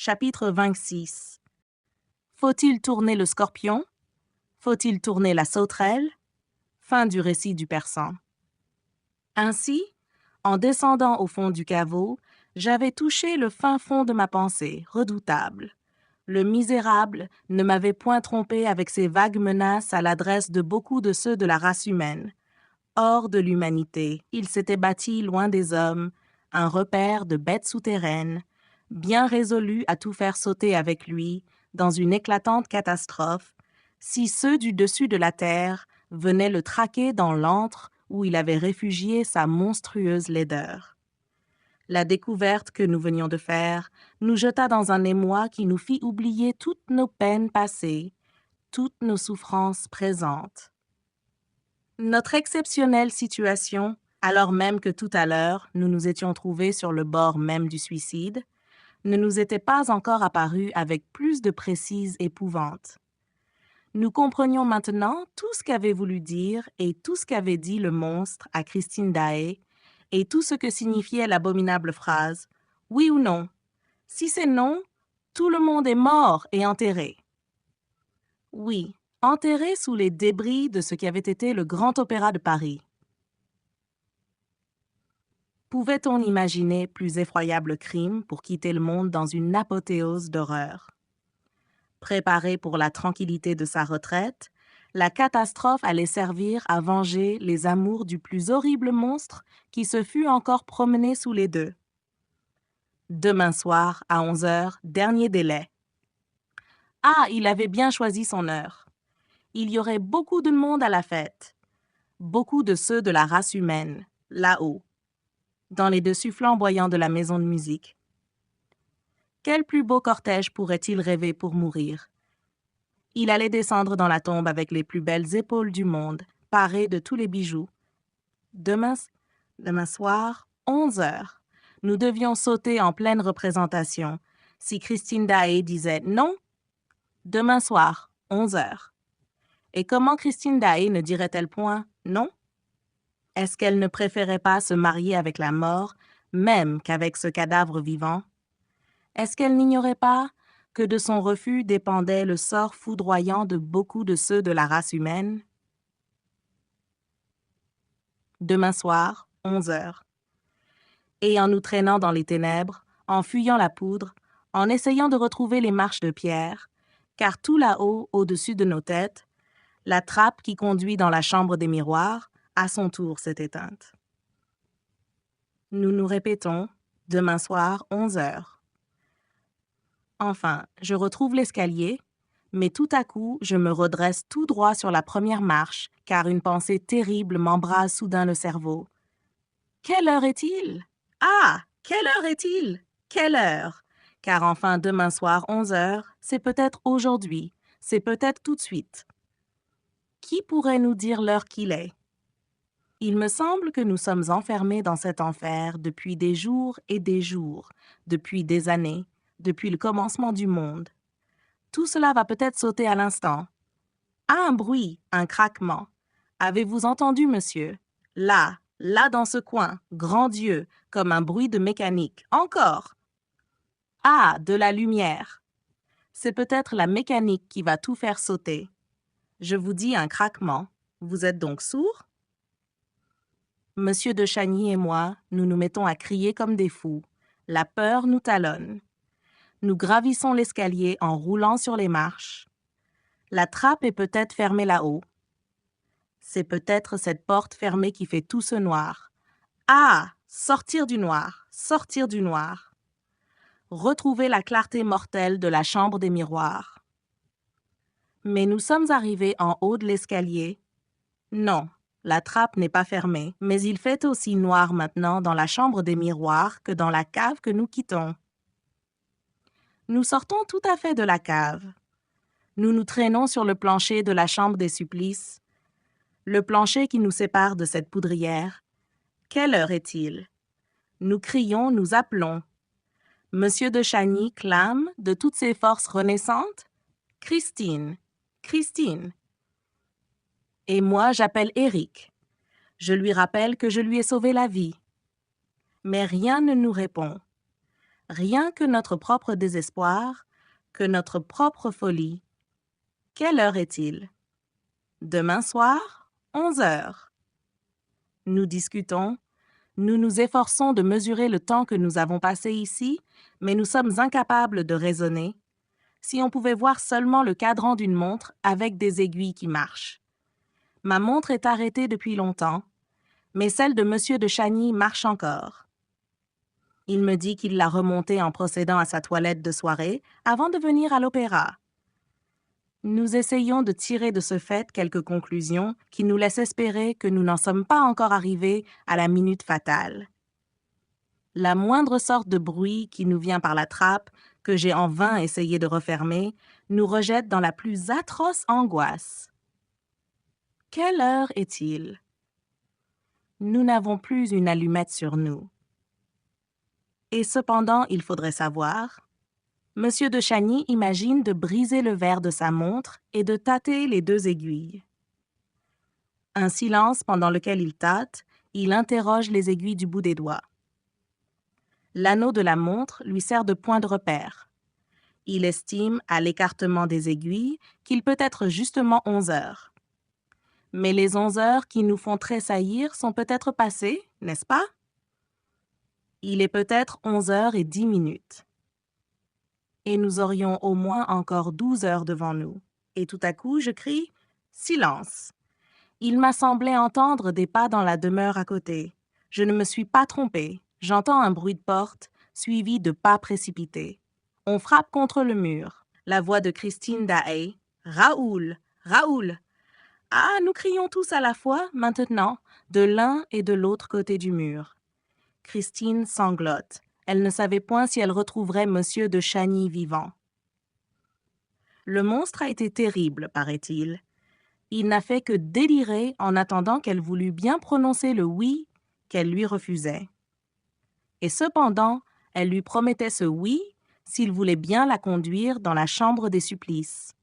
chapitre 26. Faut-il tourner le scorpion? Faut-il tourner la sauterelle? Fin du récit du persan. Ainsi, en descendant au fond du caveau, j'avais touché le fin fond de ma pensée, redoutable. Le misérable ne m'avait point trompé avec ses vagues menaces à l'adresse de beaucoup de ceux de la race humaine. Hors de l'humanité, il s'était bâti loin des hommes, un repère de bêtes souterraines, bien résolu à tout faire sauter avec lui, dans une éclatante catastrophe, si ceux du dessus de la terre venaient le traquer dans l'antre où il avait réfugié sa monstrueuse laideur. La découverte que nous venions de faire nous jeta dans un émoi qui nous fit oublier toutes nos peines passées, toutes nos souffrances présentes. Notre exceptionnelle situation, alors même que tout à l'heure nous nous étions trouvés sur le bord même du suicide, ne nous était pas encore apparue avec plus de précise épouvante. Nous comprenions maintenant tout ce qu'avait voulu dire et tout ce qu'avait dit le monstre à Christine Daae et tout ce que signifiait l'abominable phrase « Oui ou non? Si c'est non, tout le monde est mort et enterré. » Oui, enterré sous les débris de ce qui avait été le Grand Opéra de Paris. Pouvait-on imaginer plus effroyable crime pour quitter le monde dans une apothéose d'horreur? Préparé pour la tranquillité de sa retraite, la catastrophe allait servir à venger les amours du plus horrible monstre qui se fût encore promené sous les deux. Demain soir, à 11h, dernier délai. Ah, il avait bien choisi son heure. Il y aurait beaucoup de monde à la fête. Beaucoup de ceux de la race humaine, là-haut, dans les dessus flamboyants de la maison de musique. Quel plus beau cortège pourrait-il rêver pour mourir? Il allait descendre dans la tombe avec les plus belles épaules du monde, paré de tous les bijoux. Demain soir, 11h, nous devions sauter en pleine représentation. Si Christine Daae disait non, demain soir, 11h. Et comment Christine Daae ne dirait-elle point non? Est-ce qu'elle ne préférait pas se marier avec la mort, même qu'avec ce cadavre vivant? Est-ce qu'elle n'ignorait pas que de son refus dépendait le sort foudroyant de beaucoup de ceux de la race humaine? Demain soir, 11h. Et en nous traînant dans les ténèbres, en fuyant la poudre, en essayant de retrouver les marches de pierre, car tout là-haut, au-dessus de nos têtes, la trappe qui conduit dans la chambre des miroirs, à son tour s'est éteinte. Nous nous répétons, demain soir, 11h. Enfin, je retrouve l'escalier, mais tout à coup, je me redresse tout droit sur la première marche, car une pensée terrible m'embrase soudain le cerveau. Quelle heure est-il? Ah! Quelle heure est-il? Quelle heure? Car enfin, demain soir, 11h, c'est peut-être aujourd'hui, c'est peut-être tout de suite. Qui pourrait nous dire l'heure qu'il est? Il me semble que nous sommes enfermés dans cet enfer depuis des jours et des jours, depuis des années, depuis le commencement du monde. Tout cela va peut-être sauter à l'instant. Ah, un bruit, un craquement. Avez-vous entendu, monsieur? Là dans ce coin, grand Dieu, comme un bruit de mécanique. Encore! Ah, de la lumière. C'est peut-être la mécanique qui va tout faire sauter. Je vous dis un craquement. Vous êtes donc sourd? Monsieur de Chagny et moi, nous nous mettons à crier comme des fous. La peur nous talonne. Nous gravissons l'escalier en roulant sur les marches. La trappe est peut-être fermée là-haut. C'est peut-être cette porte fermée qui fait tout ce noir. Ah! Sortir du noir, sortir du noir. Retrouver la clarté mortelle de la chambre des miroirs. Mais nous sommes arrivés en haut de l'escalier. Non, la trappe n'est pas fermée, mais il fait aussi noir maintenant dans la chambre des miroirs que dans la cave que nous quittons. Nous sortons tout à fait de la cave. Nous nous traînons sur le plancher de la chambre des supplices, le plancher qui nous sépare de cette poudrière. Quelle heure est-il? Nous crions, nous appelons. Monsieur de Chagny clame de toutes ses forces renaissantes « Christine, Christine !» Et moi, j'appelle Éric. Je lui rappelle que je lui ai sauvé la vie. Mais rien ne nous répond. rien que notre propre désespoir, que notre propre folie. Quelle heure est-il? Demain soir, 11 heures. Nous discutons, nous nous efforçons de mesurer le temps que nous avons passé ici, mais nous sommes incapables de raisonner. Si on pouvait voir seulement le cadran d'une montre avec des aiguilles qui marchent. Ma montre est arrêtée depuis longtemps, mais celle de M. de Chagny marche encore. Il me dit qu'il l'a remontée en procédant à sa toilette de soirée avant de venir à l'opéra. Nous essayons de tirer de ce fait quelques conclusions qui nous laissent espérer que nous n'en sommes pas encore arrivés à la minute fatale. La moindre sorte de bruit qui nous vient par la trappe, que j'ai en vain essayé de refermer, nous rejette dans la plus atroce angoisse. Quelle heure est-il? Nous n'avons plus une allumette sur nous. Et cependant, il faudrait savoir, M. de Chagny imagine de briser le verre de sa montre et de tâter les 2 aiguilles. Un silence pendant lequel il tâte, il interroge les aiguilles du bout des doigts. L'anneau de la montre lui sert de point de repère. Il estime, à l'écartement des aiguilles, qu'il peut être justement 11 heures. Mais les 11 heures qui nous font tressaillir sont peut-être passées, n'est-ce pas? Il est peut-être 11h10. Et nous aurions au moins encore 12 heures devant nous. Et tout à coup, je crie « Silence !» Il m'a semblé entendre des pas dans la demeure à côté. Je ne me suis pas trompée. J'entends un bruit de porte, suivi de pas précipités. On frappe contre le mur. La voix de Christine Daae. « Raoul! Raoul !» Ah, nous crions tous à la fois, maintenant, de l'un et de l'autre côté du mur. Christine sanglote. Elle ne savait point si elle retrouverait M. de Chagny vivant. Le monstre a été terrible, paraît-il. Il n'a fait que délirer en attendant qu'elle voulût bien prononcer le oui qu'elle lui refusait. Et cependant, elle lui promettait ce oui s'il voulait bien la conduire dans la chambre des supplices.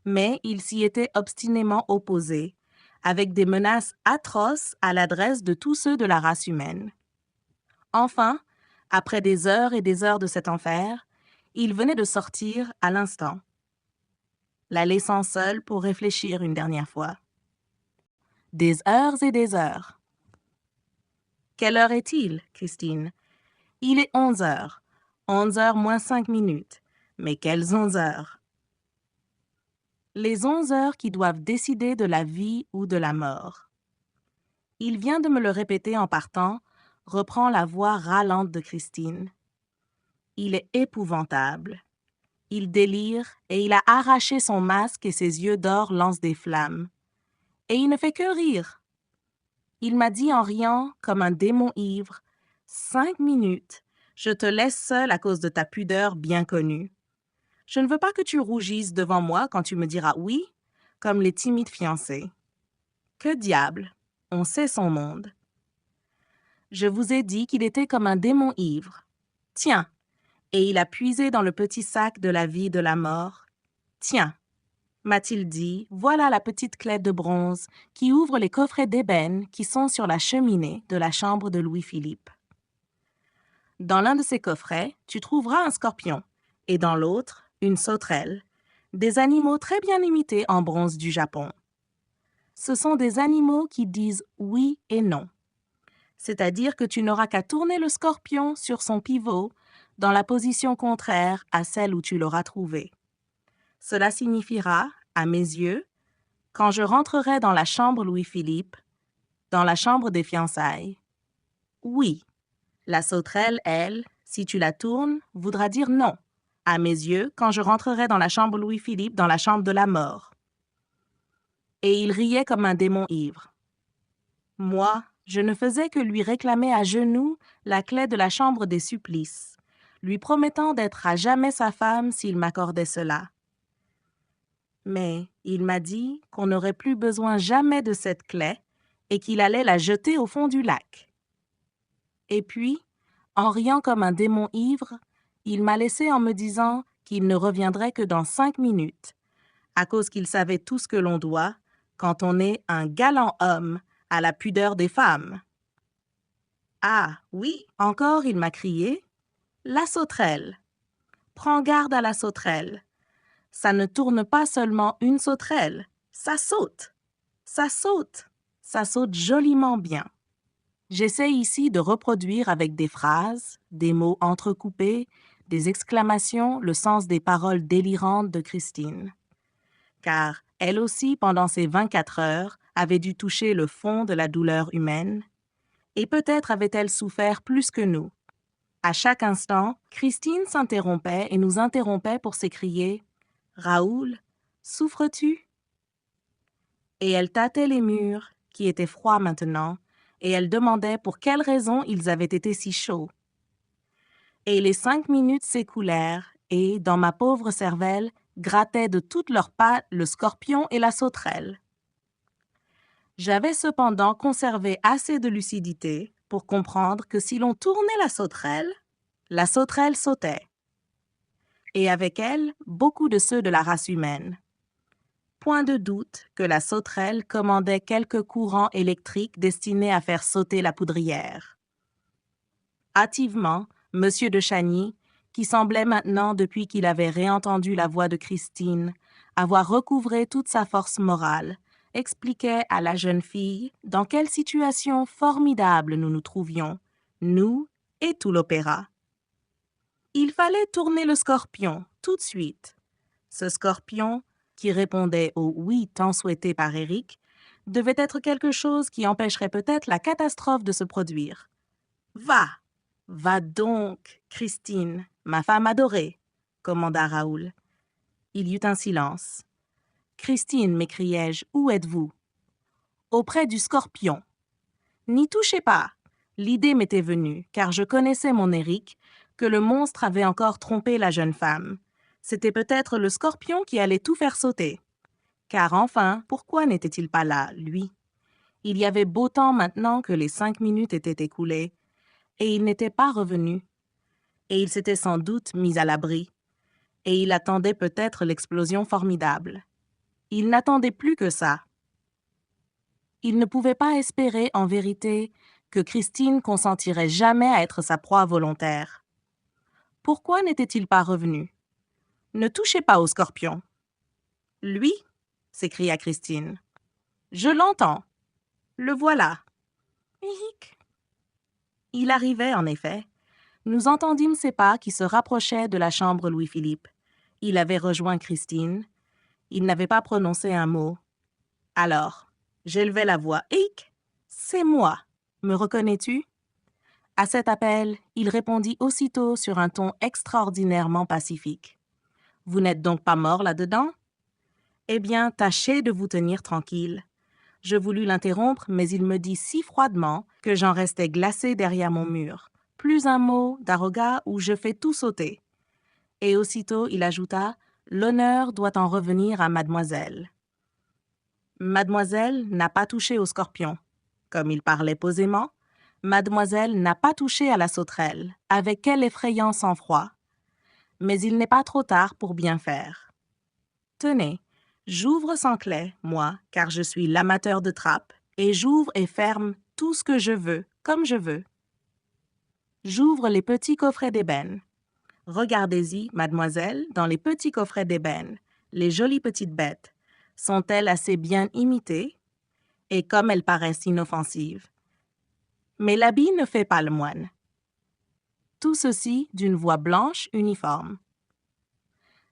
Mais il s'y était obstinément opposé, avec des menaces atroces à l'adresse de tous ceux de la race humaine. Enfin, après des heures et des heures de cet enfer, il venait de sortir à l'instant, la laissant seule pour réfléchir une dernière fois. Des heures et des heures. Quelle heure est-il, Christine? Il est 11 heures. 11 heures moins 5 minutes. Mais quelles 11 heures? Les 11 heures qui doivent décider de la vie ou de la mort. Il vient de me le répéter en partant, reprend la voix râlante de Christine. Il est épouvantable. Il délire et il a arraché son masque et ses yeux d'or lancent des flammes. Et il ne fait que rire. Il m'a dit en riant, comme un démon ivre, « 5 minutes, je te laisse seule à cause de ta pudeur bien connue. Je ne veux pas que tu rougisses devant moi quand tu me diras oui, comme les timides fiancés. Que diable, on sait son monde. Je vous ai dit qu'il était comme un démon ivre. Tiens, et il a puisé dans le petit sac de la vie et de la mort. Tiens, m'a-t-il dit, voilà la petite clé de bronze qui ouvre les coffrets d'ébène qui sont sur la cheminée de la chambre de Louis-Philippe. Dans l'un de ces coffrets, tu trouveras un scorpion, et dans l'autre, une sauterelle, des animaux très bien imités en bronze du Japon. Ce sont des animaux qui disent oui et non. C'est-à-dire que tu n'auras qu'à tourner le scorpion sur son pivot dans la position contraire à celle où tu l'auras trouvé. Cela signifiera, à mes yeux, quand je rentrerai dans la chambre Louis-Philippe, dans la chambre des fiançailles. Oui, la sauterelle, elle, si tu la tournes, voudra dire non, à mes yeux, quand je rentrerai dans la chambre Louis-Philippe, dans la chambre de la mort. Et il riait comme un démon ivre. Moi, je ne faisais que lui réclamer à genoux la clé de la chambre des supplices, lui promettant d'être à jamais sa femme s'il m'accordait cela. Mais il m'a dit qu'on n'aurait plus besoin jamais de cette clé et qu'il allait la jeter au fond du lac. Et puis, en riant comme un démon ivre, il m'a laissé en me disant qu'il ne reviendrait que dans 5 minutes, à cause qu'il savait tout ce que l'on doit quand on est un galant homme à la pudeur des femmes. Ah, oui, encore il m'a crié, La sauterelle. Prends garde à la sauterelle. Ça ne tourne pas seulement une sauterelle, ça saute. Ça saute. Ça saute joliment bien. J'essaie ici de reproduire avec des phrases, des mots entrecoupés, des exclamations, le sens des paroles délirantes de Christine. Car elle aussi, pendant ces 24 heures, avait dû toucher le fond de la douleur humaine, et peut-être avait-elle souffert plus que nous. À chaque instant, Christine s'interrompait et nous interrompait pour s'écrier « Raoul, souffres-tu » Et elle tâtait les murs, qui étaient froids maintenant, et elle demandait pour quelle raison ils avaient été si chauds. Et les 5 minutes s'écoulèrent, et, dans ma pauvre cervelle, grattaient de toutes leurs pattes le scorpion et la sauterelle. J'avais cependant conservé assez de lucidité pour comprendre que si l'on tournait la sauterelle sautait. Et avec elle, beaucoup de ceux de la race humaine. Point de doute que la sauterelle commandait quelques courants électriques destinés à faire sauter la poudrière. Hâtivement, M. de Chagny, qui semblait maintenant, depuis qu'il avait réentendu la voix de Christine, avoir recouvré toute sa force morale, expliquait à la jeune fille dans quelle situation formidable nous nous trouvions, nous et tout l'opéra. Il fallait tourner le scorpion, tout de suite. Ce scorpion, qui répondait au « oui » tant souhaité par Éric, devait être quelque chose qui empêcherait peut-être la catastrophe de se produire. « Va, va donc, Christine, ma femme adorée » commanda Raoul. Il y eut un silence. « Christine, m'écriai-je, où êtes-vous » ? « Auprès du scorpion. » « N'y touchez pas !» L'idée m'était venue, car je connaissais mon Éric, que le monstre avait encore trompé la jeune femme. C'était peut-être le scorpion qui allait tout faire sauter. Car enfin, pourquoi n'était-il pas là, lui? Il y avait beau temps maintenant que les 5 minutes étaient écoulées, et il n'était pas revenu. Et il s'était sans doute mis à l'abri, et il attendait peut-être l'explosion formidable. Il n'attendait plus que ça. Il ne pouvait pas espérer, en vérité, que Christine consentirait jamais à être sa proie volontaire. Pourquoi n'était-il pas revenu? Ne touchez pas au scorpion. Lui? S'écria Christine. Je l'entends. Le voilà. Hic. Il arrivait, en effet. Nous entendîmes ses pas qui se rapprochaient de la chambre Louis-Philippe. Il avait rejoint Christine. Il n'avait pas prononcé un mot. Alors, j'élevai la voix. Hic! C'est moi. Me reconnais-tu? À cet appel, il répondit aussitôt sur un ton extraordinairement pacifique. Vous n'êtes donc pas mort là-dedans? Eh bien, tâchez de vous tenir tranquille. Je voulus l'interrompre, mais il me dit si froidement que j'en restais glacée derrière mon mur. Plus un mot d'Aroga où je fais tout sauter. Et aussitôt, il ajouta « L'honneur doit en revenir à mademoiselle. » Mademoiselle n'a pas touché au scorpion. Comme il parlait posément, mademoiselle n'a pas touché à la sauterelle. Avec quel effrayant sang-froid. Mais il n'est pas trop tard pour bien faire. Tenez, j'ouvre sans clé, moi, car je suis l'amateur de trappe, et j'ouvre et ferme tout ce que je veux, comme je veux. J'ouvre les petits coffrets d'ébène. Regardez-y, mademoiselle, dans les petits coffrets d'ébène, les jolies petites bêtes. Sont-elles assez bien imitées? Et comme elles paraissent inoffensives. Mais l'habit ne fait pas le moine. Tout ceci d'une voix blanche uniforme.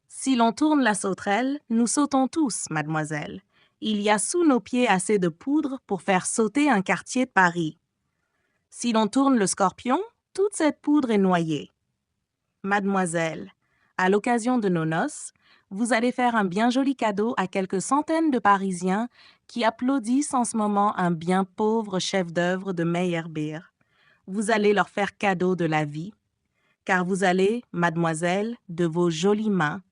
Si l'on tourne la sauterelle, nous sautons tous, mademoiselle. Il y a sous nos pieds assez de poudre pour faire sauter un quartier de Paris. Si l'on tourne le scorpion, toute cette poudre est noyée. Mademoiselle, à l'occasion de nos noces, vous allez faire un bien joli cadeau à quelques centaines de Parisiens qui applaudissent en ce moment un bien pauvre chef-d'œuvre de Meyerbeer. Vous allez leur faire cadeau de la vie, car vous allez, mademoiselle, de vos jolies mains,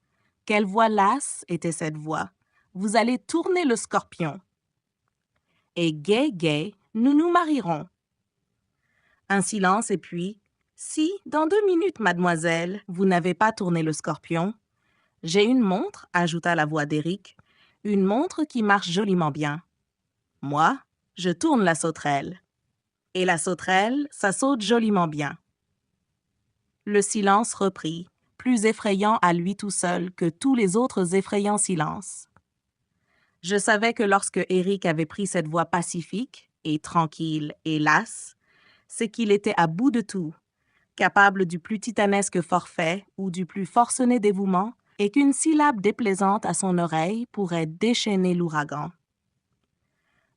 quelle voix lasse était cette voix, vous allez tourner le scorpion. Et gai, gai, nous nous marierons. Un silence et puis, si, dans 2 minutes, mademoiselle, vous n'avez pas tourné le scorpion, j'ai une montre, ajouta la voix d'Éric, une montre qui marche joliment bien. Moi, je tourne la sauterelle. Et la sauterelle, ça saute joliment bien. Le silence reprit, plus effrayant à lui tout seul que tous les autres effrayants silences. Je savais que lorsque Eric avait pris cette voix pacifique et tranquille et lasse, c'est qu'il était à bout de tout, capable du plus titanesque forfait ou du plus forcené dévouement, et qu'une syllabe déplaisante à son oreille pourrait déchaîner l'ouragan.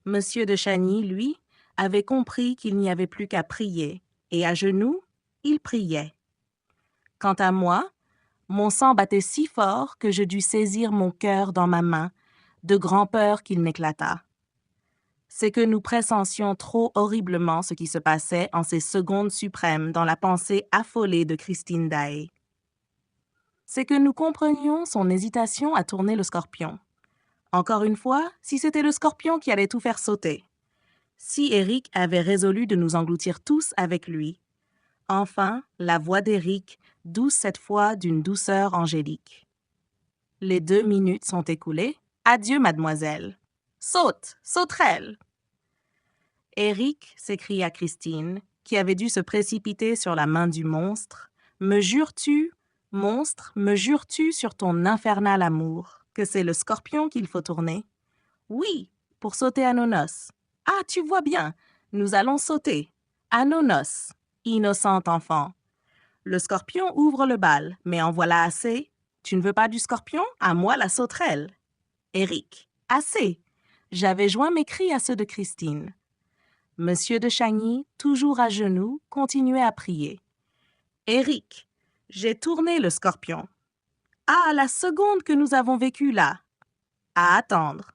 Monsieur de Chagny, lui, avait compris qu'il n'y avait plus qu'à prier, et à genoux, il priait. Quant à moi, mon sang battait si fort que je dus saisir mon cœur dans ma main, de grand-peur qu'il n'éclatât. C'est que nous pressentions trop horriblement ce qui se passait en ces secondes suprêmes dans la pensée affolée de Christine Daae. C'est que nous comprenions son hésitation à tourner le scorpion. Encore une fois, si c'était le scorpion qui allait tout faire sauter. Si Eric avait résolu de nous engloutir tous avec lui. Enfin, la voix d'Eric, douce cette fois d'une douceur angélique. Les 2 minutes sont écoulées. Adieu, mademoiselle. Saute, sauterelle. Eric, s'écria Christine, qui avait dû se précipiter sur la main du monstre, me jures-tu, monstre, me jures-tu sur ton infernal amour, que c'est le scorpion qu'il faut tourner? Oui, pour sauter à nos noces. Ah, tu vois bien, nous allons sauter. À nos noces, innocente enfant. Le scorpion ouvre le bal, mais en voilà assez. Tu ne veux pas du scorpion? À moi la sauterelle. Eric, assez. J'avais joint mes cris à ceux de Christine. Monsieur de Chagny, toujours à genoux, continuait à prier. Eric, j'ai tourné le scorpion. Ah, la seconde que nous avons vécue là. À attendre.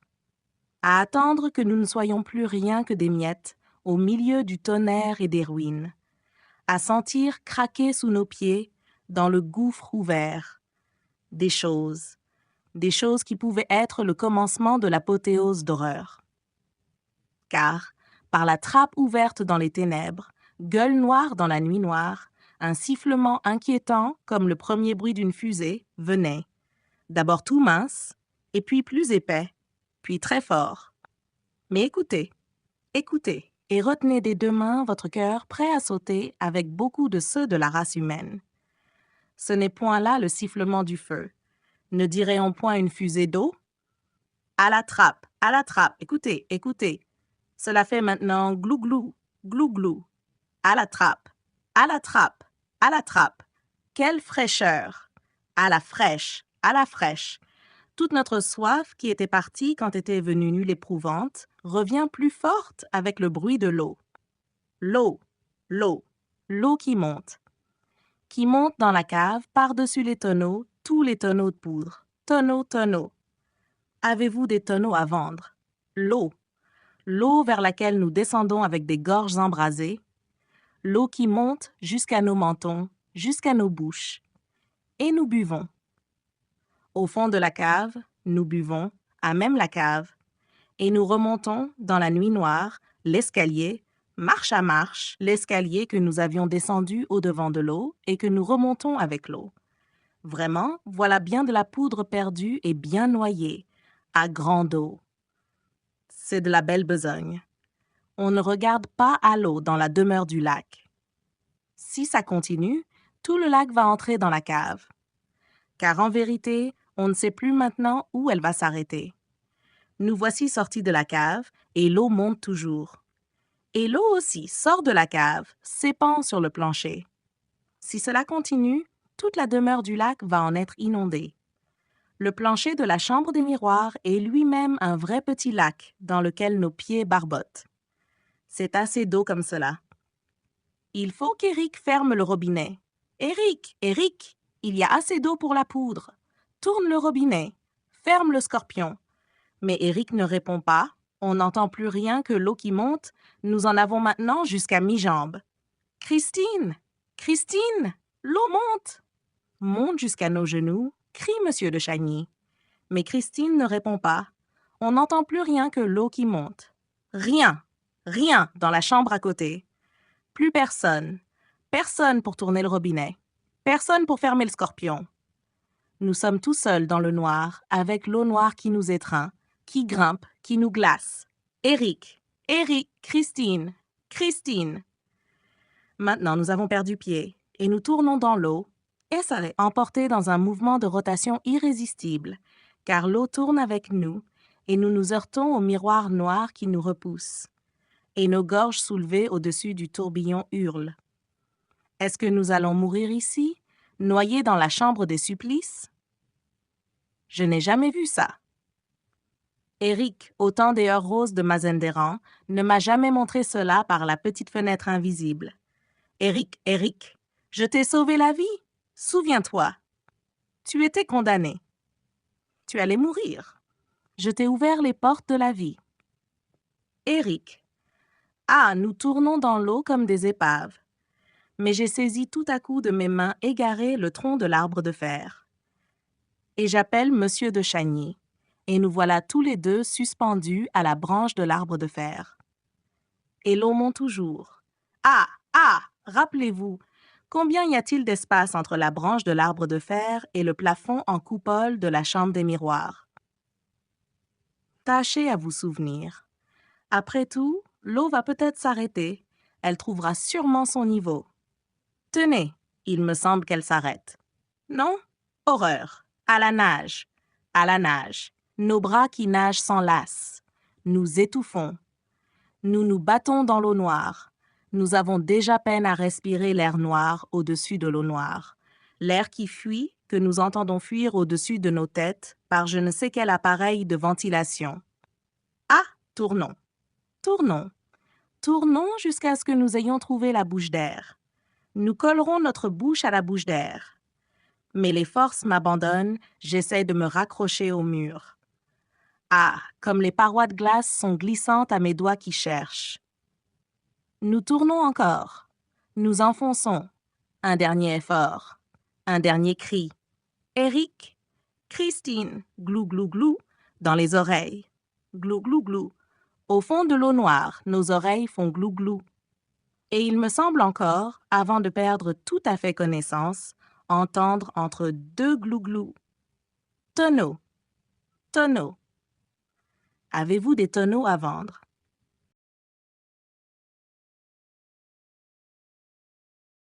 À attendre que nous ne soyons plus rien que des miettes, au milieu du tonnerre et des ruines. À sentir craquer sous nos pieds, dans le gouffre ouvert. Des choses qui pouvaient être le commencement de l'apothéose d'horreur. Car, par la trappe ouverte dans les ténèbres, gueule noire dans la nuit noire, un sifflement inquiétant, comme le premier bruit d'une fusée, venait. D'abord tout mince, et puis plus épais, puis très fort. Mais écoutez, écoutez, et retenez des 2 mains votre cœur prêt à sauter avec beaucoup de ceux de la race humaine. Ce n'est point là le sifflement du feu. Ne dirait-on point une fusée d'eau? À la trappe, écoutez, écoutez. Cela fait maintenant glou-glou, glou-glou. À la trappe, à la trappe, à la trappe. Quelle fraîcheur! À la fraîche, à la fraîche. Toute notre soif qui était partie quand était venue nulle éprouvante revient plus forte avec le bruit de l'eau. L'eau, l'eau, l'eau qui monte dans la cave par-dessus les tonneaux, tous les tonneaux de poudre. Tonneaux, tonneaux. Avez-vous des tonneaux à vendre? L'eau. L'eau vers laquelle nous descendons avec des gorges embrasées, l'eau qui monte jusqu'à nos mentons, jusqu'à nos bouches, et nous buvons. Au fond de la cave, nous buvons, à même la cave, et nous remontons, dans la nuit noire, l'escalier, marche à marche, l'escalier que nous avions descendu au-devant de l'eau et que nous remontons avec l'eau. Vraiment, voilà bien de la poudre perdue et bien noyée, à grande eau. C'est de la belle besogne. On ne regarde pas à l'eau dans la demeure du lac. Si ça continue, tout le lac va entrer dans la cave. Car en vérité, on ne sait plus maintenant où elle va s'arrêter. Nous voici sortis de la cave et l'eau monte toujours. Et l'eau aussi sort de la cave, s'épand sur le plancher. Si cela continue, toute la demeure du lac va en être inondée. Le plancher de la chambre des miroirs est lui-même un vrai petit lac dans lequel nos pieds barbotent. C'est assez d'eau comme cela. Il faut qu'Éric ferme le robinet. Éric, Éric, il y a assez d'eau pour la poudre. Tourne le robinet. Ferme le scorpion. Mais Éric ne répond pas. On n'entend plus rien que l'eau qui monte. Nous en avons maintenant jusqu'à mi-jambe. Christine, Christine, l'eau monte. Monte jusqu'à nos genoux, crie Monsieur de Chagny. Mais Christine ne répond pas. On n'entend plus rien que l'eau qui monte. Rien, rien dans la chambre à côté. Plus personne. Personne pour tourner le robinet. Personne pour fermer le scorpion. Nous sommes tout seuls dans le noir, avec l'eau noire qui nous étreint, qui grimpe, qui nous glace. Éric, Éric, Christine, Christine. Maintenant, nous avons perdu pied, et nous tournons dans l'eau, et s'arrête, emportés dans un mouvement de rotation irrésistible, car l'eau tourne avec nous, et nous nous heurtons au miroir noir qui nous repousse, et nos gorges soulevées au-dessus du tourbillon hurlent. Est-ce que nous allons mourir ici, noyés dans la chambre des supplices? Je n'ai jamais vu ça. Eric, au temps des heures roses de Mazanderan, ne m'a jamais montré cela par la petite fenêtre invisible. Eric, Eric, je t'ai sauvé la vie. Souviens-toi. Tu étais condamné. Tu allais mourir. Je t'ai ouvert les portes de la vie. Eric. Ah, nous tournons dans l'eau comme des épaves. Mais j'ai saisi tout à coup de mes mains égarées le tronc de l'arbre de fer. Et j'appelle Monsieur de Chagny, et nous voilà tous les deux suspendus à la branche de l'arbre de fer. Et l'eau monte toujours. Ah, ah, rappelez-vous, combien y a-t-il d'espace entre la branche de l'arbre de fer et le plafond en coupole de la chambre des miroirs? Tâchez à vous souvenir. Après tout, l'eau va peut-être s'arrêter. Elle trouvera sûrement son niveau. Tenez, il me semble qu'elle s'arrête. Non? Horreur! À la nage! À la nage! Nos bras qui nagent s'enlacent. Nous étouffons. Nous nous battons dans l'eau noire. Nous avons déjà peine à respirer l'air noir au-dessus de l'eau noire. L'air qui fuit, que nous entendons fuir au-dessus de nos têtes par je ne sais quel appareil de ventilation. Ah! Tournons. Tournons. Tournons jusqu'à ce que nous ayons trouvé la bouche d'air. Nous collerons notre bouche à la bouche d'air. Mais les forces m'abandonnent, j'essaie de me raccrocher au mur. Ah, comme les parois de glace sont glissantes à mes doigts qui cherchent. Nous tournons encore. Nous enfonçons. Un dernier effort. Un dernier cri. Eric, Christine, glou glou glou, dans les oreilles. Glou glou glou. Au fond de l'eau noire, nos oreilles font glou glou. Et il me semble encore, avant de perdre tout à fait connaissance, entendre entre deux glou-glou. Tonneau. Tonneau. Avez-vous des tonneaux à vendre?